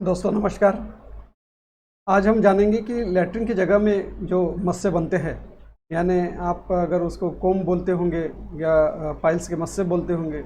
दोस्तों नमस्कार। आज हम जानेंगे कि लैट्रिन की जगह में जो मस्से बनते हैं, यानी आप अगर उसको कोम बोलते होंगे या पाइल्स के मस्से बोलते होंगे,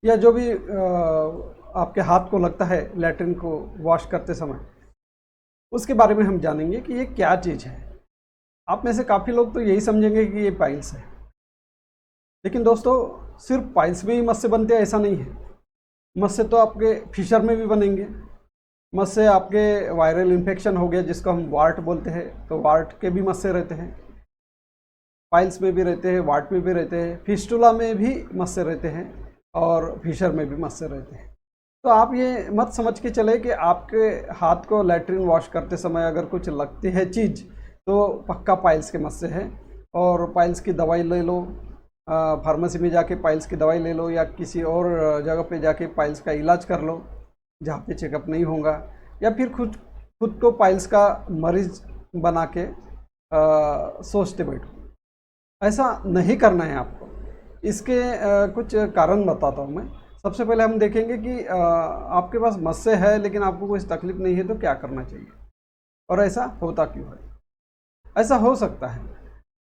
या जो भी आपके हाथ को लगता है लैट्रिन को वॉश करते समय, उसके बारे में हम जानेंगे कि ये क्या चीज़ है। आप में से काफ़ी लोग तो यही समझेंगे कि ये पाइल्स है, लेकिन दोस्तों सिर्फ पाइल्स में ही मस्से बनते हैं ऐसा नहीं है। मस्से तो आपके फिशर में भी बनेंगे। मस्से आपके वायरल इन्फेक्शन हो गया जिसको हम वार्ट बोलते हैं, तो वार्ट के भी मस्से रहते हैं। पाइल्स में भी रहते हैं, वार्ट में भी रहते हैं, फिस्टुला में भी मस्से रहते हैं और फिशर में भी मस्से रहते हैं। तो आप ये मत समझ के चले कि आपके हाथ को लैट्रिन वॉश करते समय अगर कुछ लगती है चीज़ तो पक्का पाइल्स के मस्से हैं। और पाइल्स की दवाई ले लो, फार्मेसी में जाके पाइल्स की दवाई ले लो, या किसी और जगह पे जाके पाइल्स का इलाज कर लो जहाँ पे चेकअप नहीं होगा, या फिर खुद खुद को पाइल्स का मरीज बना के सोचते बैठो। ऐसा नहीं करना है आपको। इसके कुछ कारण बताता हूँ मैं। सबसे पहले हम देखेंगे कि आपके पास मस्से है लेकिन आपको कोई तकलीफ नहीं है तो क्या करना चाहिए और ऐसा होता क्यों है। ऐसा हो सकता है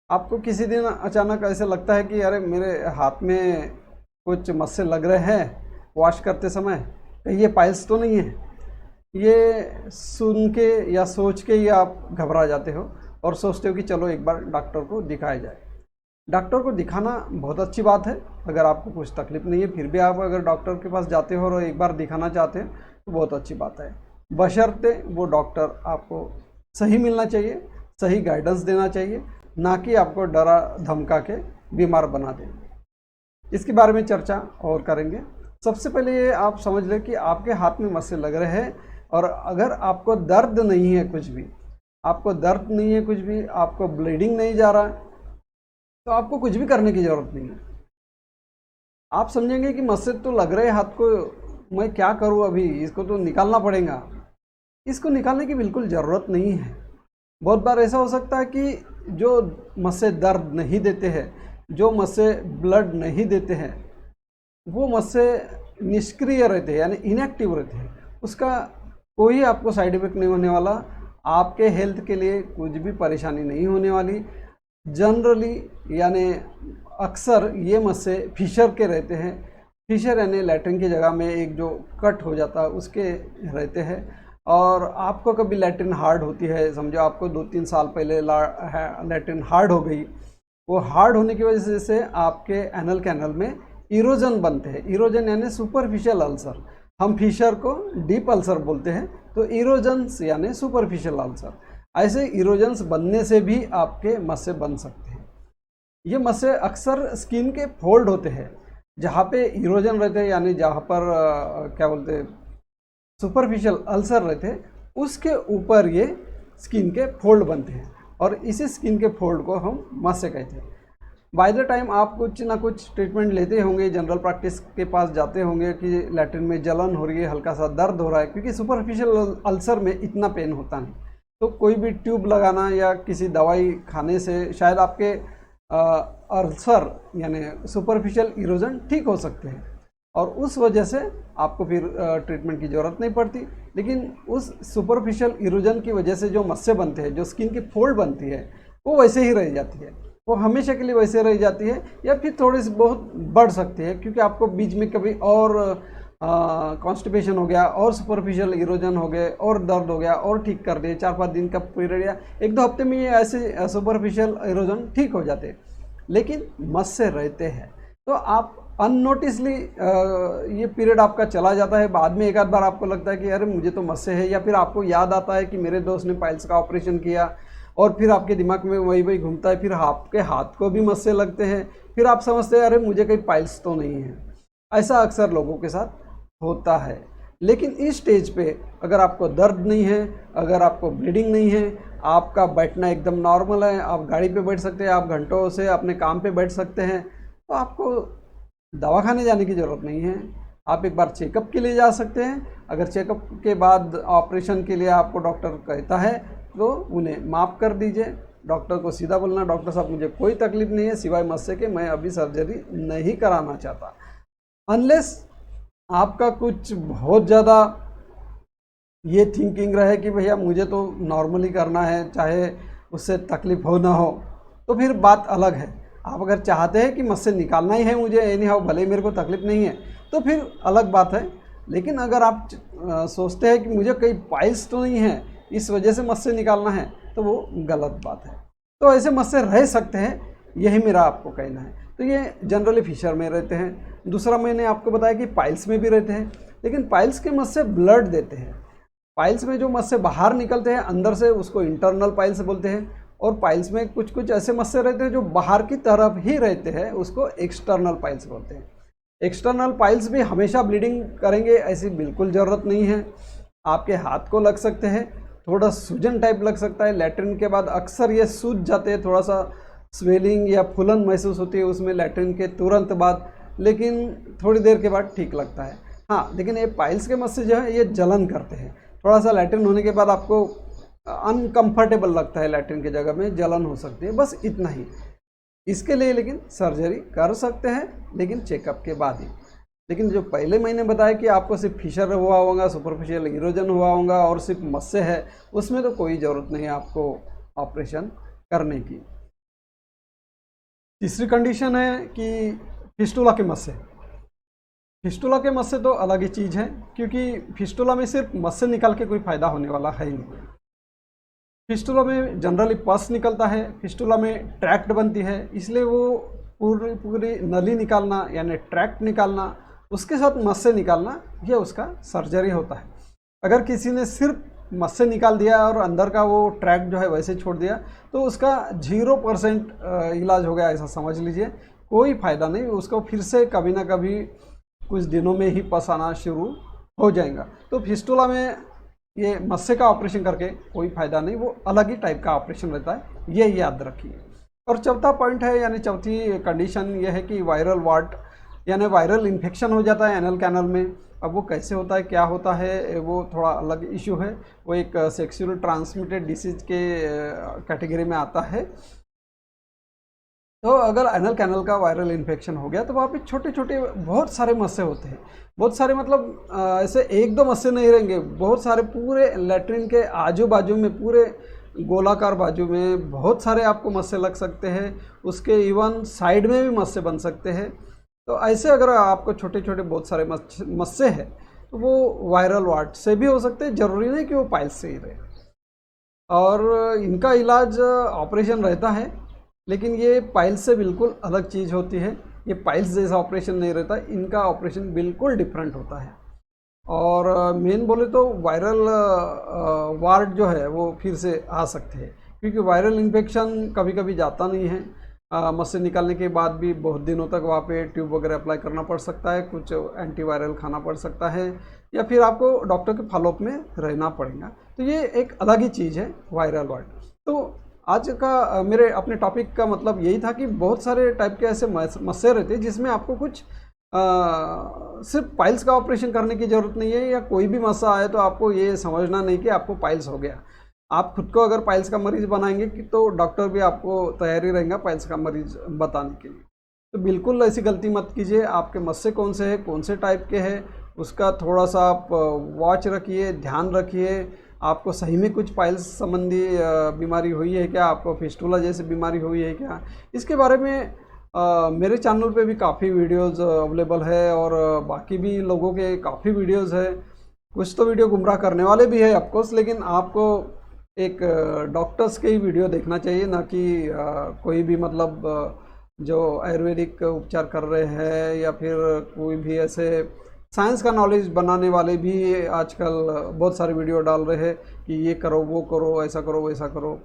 आपको किसी दिन अचानक ऐसे लगता है कि अरे मेरे हाथ में कुछ मस्से लग रहे हैं वॉश करते समय, कहीं ये पाइल्स तो नहीं है। ये सुन के या सोच के ही आप घबरा जाते हो और सोचते हो कि चलो एक बार डॉक्टर को दिखाया जाए। डॉक्टर को दिखाना बहुत अच्छी बात है। अगर आपको कुछ तकलीफ नहीं है फिर भी आप अगर डॉक्टर के पास जाते हो और एक बार दिखाना चाहते हैं तो बहुत अच्छी बात है, बशर्ते वो डॉक्टर आपको सही मिलना चाहिए, सही गाइडेंस देना चाहिए, ना कि आपको डरा धमका के बीमार बना दे। इसके बारे में चर्चा और करेंगे। सबसे पहले ये आप समझ लें कि आपके हाथ में मस्से लग रहे हैं और अगर आपको दर्द नहीं है कुछ भी, आपको दर्द नहीं है कुछ भी, आपको ब्लीडिंग नहीं जा रहा है, तो आपको कुछ भी करने की ज़रूरत नहीं है। आप समझेंगे कि मस्से तो लग रहे हाथ को, मैं क्या करूं, अभी इसको तो निकालना पड़ेगा। इसको निकालने की बिल्कुल ज़रूरत नहीं है। बहुत बार ऐसा हो सकता है कि जो मस्से दर्द नहीं देते हैं, जो मस्से ब्लड नहीं देते हैं, वो मस्से निष्क्रिय रहते हैं यानी इनएक्टिव रहते हैं। उसका कोई आपको साइड इफेक्ट नहीं होने वाला, आपके हेल्थ के लिए कुछ भी परेशानी नहीं होने वाली। जनरली यानी अक्सर ये मस्से फिशर के रहते हैं। फिशर यानी लैट्रिन की जगह में एक जो कट हो जाता है उसके रहते हैं। और आपको कभी लैट्रिन हार्ड होती है, समझो आपको 2-3 साल पहले लैट्रिन हार्ड हो गई, वो हार्ड होने की वजह से आपके एनल कैनल में इरोजन बनते हैं। इरोजन यानी सुपरफिशियल अल्सर, हम फिशर को डीप अल्सर बोलते हैं, तो इरोजन्स यानी सुपरफिशियल अल्सर। ऐसे इरोजन्स बनने से भी आपके मस्से बन सकते हैं। ये मस्से अक्सर स्किन के फोल्ड होते हैं, जहाँ पे इरोजन रहते हैं यानी जहाँ पर क्या बोलते हैं सुपरफिशियल अल्सर रहते हैं, उसके ऊपर ये स्किन के फोल्ड बनते हैं और इसी स्किन के फोल्ड को हम मस्से कहते हैं। बाय द टाइम आप कुछ ना कुछ ट्रीटमेंट लेते होंगे, जनरल प्रैक्टिस के पास जाते होंगे कि लैट्रिन में जलन हो रही है, हल्का सा दर्द हो रहा है, क्योंकि सुपरफिशियल अल्सर में इतना पेन होता नहीं। तो कोई भी ट्यूब लगाना या किसी दवाई खाने से शायद आपके अल्सर यानी सुपरफिशियल इरोजन ठीक हो सकते हैं और उस वजह से आपको फिर ट्रीटमेंट की ज़रूरत नहीं पड़ती। लेकिन उस सुपरफिशियल इरोजन की वजह से जो मस्से बनते हैं, जो स्किन की फोल्ड बनती है, वो वैसे ही रह जाती है, वो हमेशा के लिए वैसे रह जाती है या फिर थोड़ी सी बहुत बढ़ सकती है, क्योंकि आपको बीच में कभी और कॉन्स्टिपेशन हो गया और सुपरफिशियल इरोजन हो गए और दर्द हो गया और ठीक कर दिए, 4-5 दिन का पीरियड या 1-2 हफ्ते में ये ऐसे सुपरफिशियल इरोजन ठीक हो जाते हैं, लेकिन मस्से रहते हैं। तो आप अननोटिसली ये पीरियड आपका चला जाता है, बाद में एक आध बार आपको लगता है कि अरे मुझे तो मस्से है, या फिर आपको याद आता है कि मेरे दोस्त ने पाइल्स का ऑपरेशन किया और फिर आपके दिमाग में वही वही घूमता है, फिर आपके हाथ को भी मस्से लगते हैं, फिर आप समझते हैं अरे मुझे कहीं पाइल्स तो नहीं है। ऐसा अक्सर लोगों के साथ होता है। लेकिन इस स्टेज पे अगर आपको दर्द नहीं है, अगर आपको ब्लीडिंग नहीं है, आपका बैठना एकदम नॉर्मल है, आप गाड़ी पे बैठ सकते हैं, आप घंटों से अपने काम पे बैठ सकते हैं, तो आपको दवाखाने जाने की ज़रूरत नहीं है। आप एक बार चेकअप के लिए जा सकते हैं। अगर चेकअप के बाद ऑपरेशन के लिए आपको डॉक्टर कहता है तो उन्हें माफ़ कर दीजिए। डॉक्टर को सीधा बोलना, डॉक्टर साहब मुझे कोई तकलीफ़ नहीं है सिवाय मस्से के, मैं अभी सर्जरी नहीं कराना चाहता। अनलेस आपका कुछ बहुत ज़्यादा ये थिंकिंग रहे कि भैया मुझे तो नॉर्मली करना है, चाहे उससे तकलीफ हो ना हो, तो फिर बात अलग है। आप अगर चाहते हैं कि मस्से निकालना ही है मुझे एनी हाउ, भले ही मेरे को तकलीफ नहीं है, तो फिर अलग बात है। लेकिन अगर आप सोचते हैं कि मुझे कहीं पाइल्स तो नहीं है इस वजह से मस्से निकालना है, तो वो गलत बात है। तो ऐसे मस्से रह सकते हैं, यही मेरा आपको कहना है। तो ये जनरली फिशर में रहते हैं। दूसरा मैंने आपको बताया कि पाइल्स में भी रहते हैं, लेकिन पाइल्स के मस्से ब्लड देते हैं। पाइल्स में जो मस्से बाहर निकलते हैं अंदर से, उसको इंटरनल पाइल्स बोलते हैं। और पाइल्स में कुछ कुछ ऐसे मस्से रहते हैं जो बाहर की तरफ ही रहते हैं, उसको एक्सटर्नल पाइल्स बोलते हैं। एक्सटर्नल पाइल्स भी हमेशा ब्लीडिंग करेंगे ऐसी बिल्कुल ज़रूरत नहीं है। आपके हाथ को लग सकते हैं, थोड़ा सूजन टाइप लग सकता है, लैट्रिन के बाद अक्सर ये सूज जाते हैं, थोड़ा सा स्वेलिंग या फूलन महसूस होती है उसमें लैट्रिन के तुरंत बाद, लेकिन थोड़ी देर के बाद ठीक लगता है। हाँ, लेकिन ये पाइल्स के मस्से जो है ये जलन करते हैं। थोड़ा सा लैट्रिन होने के बाद आपको अनकंफर्टेबल लगता है, लैट्रिन की जगह में जलन हो सकती है, बस इतना ही। इसके लिए लेकिन सर्जरी कर सकते हैं, लेकिन चेकअप के बाद ही। लेकिन जो पहले मैंने बताया कि आपको सिर्फ फिशर हुआ होगा, सुपरफिशियल इरोजन हुआ होगा और सिर्फ मस्से है, उसमें तो कोई ज़रूरत नहीं है आपको ऑपरेशन करने की। तीसरी कंडीशन है कि फिस्टुला के मस्से। फिस्टुला के मस्से तो अलग ही चीज़ है, क्योंकि फिस्टुला में सिर्फ मस्से निकाल के कोई फ़ायदा होने वाला है ही नहीं। फिस्टुला में जनरली पस निकलता है, फिस्टुला में ट्रैक्ट बनती है, इसलिए वो पूरी पूरी नली निकालना यानी ट्रैक्ट निकालना, उसके साथ मस्से निकालना, यह उसका सर्जरी होता है। अगर किसी ने सिर्फ मस्से निकाल दिया और अंदर का वो ट्रैक्ट जो है वैसे छोड़ दिया, तो उसका 0% इलाज हो गया ऐसा समझ लीजिए, कोई फ़ायदा नहीं। उसको फिर से कभी ना कभी कुछ दिनों में ही पस आना शुरू हो जाएगा। तो फिस्टुला में ये मस्से का ऑपरेशन करके कोई फ़ायदा नहीं, वो अलग ही टाइप का ऑपरेशन रहता है, ये याद रखिए। और चौथा पॉइंट है, यानी चौथी कंडीशन ये है कि वायरल वार्ट यानी वायरल इन्फेक्शन हो जाता है एनल कैनल में। अब वो कैसे होता है, क्या होता है, वो थोड़ा अलग इशू है, वो एक सेक्सुअल ट्रांसमिटेड डिसीज के कैटेगरी में आता है। तो अगर एनल कैनल का वायरल इन्फेक्शन हो गया तो वहाँ पे छोटे छोटे बहुत सारे मस्से होते हैं, बहुत सारे, मतलब ऐसे एक दो मस्से नहीं रहेंगे, बहुत सारे, पूरे लैट्रिन के आजू बाजू में, पूरे गोलाकार बाजू में बहुत सारे आपको मस्से लग सकते हैं, उसके इवन साइड में भी मस्से बन सकते हैं। तो ऐसे अगर आपको छोटे छोटे बहुत सारे मस्से हैं तो वो वायरल वार्ट से भी हो सकते हैं, ज़रूरी नहीं कि वो पाइल्स से ही रहे। और इनका इलाज ऑपरेशन रहता है, लेकिन ये पाइल्स से बिल्कुल अलग चीज़ होती है। ये पाइल्स जैसा ऑपरेशन नहीं रहता, इनका ऑपरेशन बिल्कुल डिफरेंट होता है। और मेन बोले तो वायरल वार्ट जो है वो फिर से आ सकते हैं, क्योंकि वायरल इन्फेक्शन कभी कभी जाता नहीं है। मस्से निकालने के बाद भी बहुत दिनों तक वहाँ पे ट्यूब वगैरह अप्लाई करना पड़ सकता है, कुछ एंटीवायरल खाना पड़ सकता है, या फिर आपको डॉक्टर के फॉलोअप में रहना पड़ेगा। तो ये एक अलग ही चीज़ है वायरल वार्ट। तो आज का मेरे अपने टॉपिक का मतलब यही था कि बहुत सारे टाइप के ऐसे मस्से रहते हैं जिसमें आपको कुछ सिर्फ पाइल्स का ऑपरेशन करने की ज़रूरत नहीं है, या कोई भी मस्सा आए तो आपको ये समझना नहीं कि आपको पाइल्स हो गया। आप खुद को अगर पाइल्स का मरीज़ बनाएंगे तो डॉक्टर भी आपको तैयारी रहेगा पाइल्स का मरीज़ बताने के लिए। तो बिल्कुल ऐसी गलती मत कीजिए। आपके मस्से कौन से हैं, कौन से टाइप के हैं, उसका थोड़ा सा आप वॉच रखिए, ध्यान रखिए। आपको सही में कुछ पाइल्स संबंधी बीमारी हुई है क्या, आपको फिस्टुला जैसी बीमारी हुई है क्या, इसके बारे में मेरे चैनल पे भी काफ़ी वीडियोस अवेलेबल है, और बाकी भी लोगों के काफ़ी वीडियोस है। कुछ तो वीडियो गुमराह करने वाले भी है ऑफकोर्स, लेकिन आपको एक डॉक्टर्स के ही वीडियो देखना चाहिए, ना कि कोई भी मतलब जो आयुर्वेदिक उपचार कर रहे हैं, या फिर कोई भी ऐसे साइंस का नॉलेज बनाने वाले भी आजकल बहुत सारे वीडियो डाल रहे हैं कि ये करो, वो करो, ऐसा करो, वैसा करो।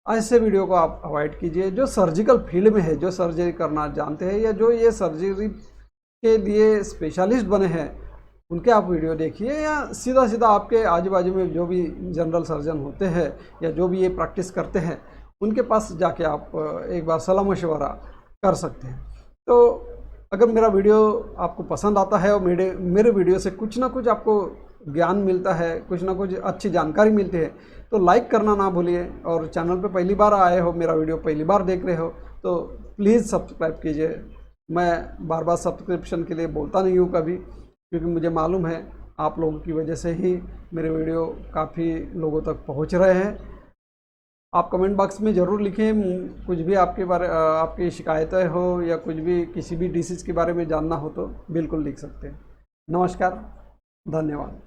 ऐसे वीडियो को आप अवॉइड कीजिए। जो सर्जिकल फील्ड में है, जो सर्जरी करना जानते हैं, या जो ये सर्जरी के लिए स्पेशलिस्ट बने हैं, उनके आप वीडियो देखिए, या सीधा सीधा आपके आजू बाजू में जो भी जनरल सर्जन होते हैं या जो भी ये प्रैक्टिस करते हैं, उनके पास जाके आप एक बार सलाह मशवरा कर सकते हैं। तो अगर मेरा वीडियो आपको पसंद आता है और मेरे वीडियो से कुछ ना कुछ आपको ज्ञान मिलता है, कुछ ना कुछ अच्छी जानकारी मिलती है, तो लाइक करना ना भूलिए। और चैनल पे पहली बार आए हो, मेरा वीडियो पहली बार देख रहे हो, तो प्लीज़ सब्सक्राइब कीजिए। मैं बार बार सब्सक्रिप्शन के लिए बोलता नहीं हूँ कभी, क्योंकि मुझे मालूम है आप लोगों की वजह से ही मेरे वीडियो काफ़ी लोगों तक पहुंच रहे हैं। आप कमेंट बॉक्स में ज़रूर लिखें, कुछ भी आपके बारे आपकी शिकायतें हो या कुछ भी किसी भी डिसीज़ के बारे में जानना हो तो बिल्कुल लिख सकते हैं। नमस्कार, धन्यवाद।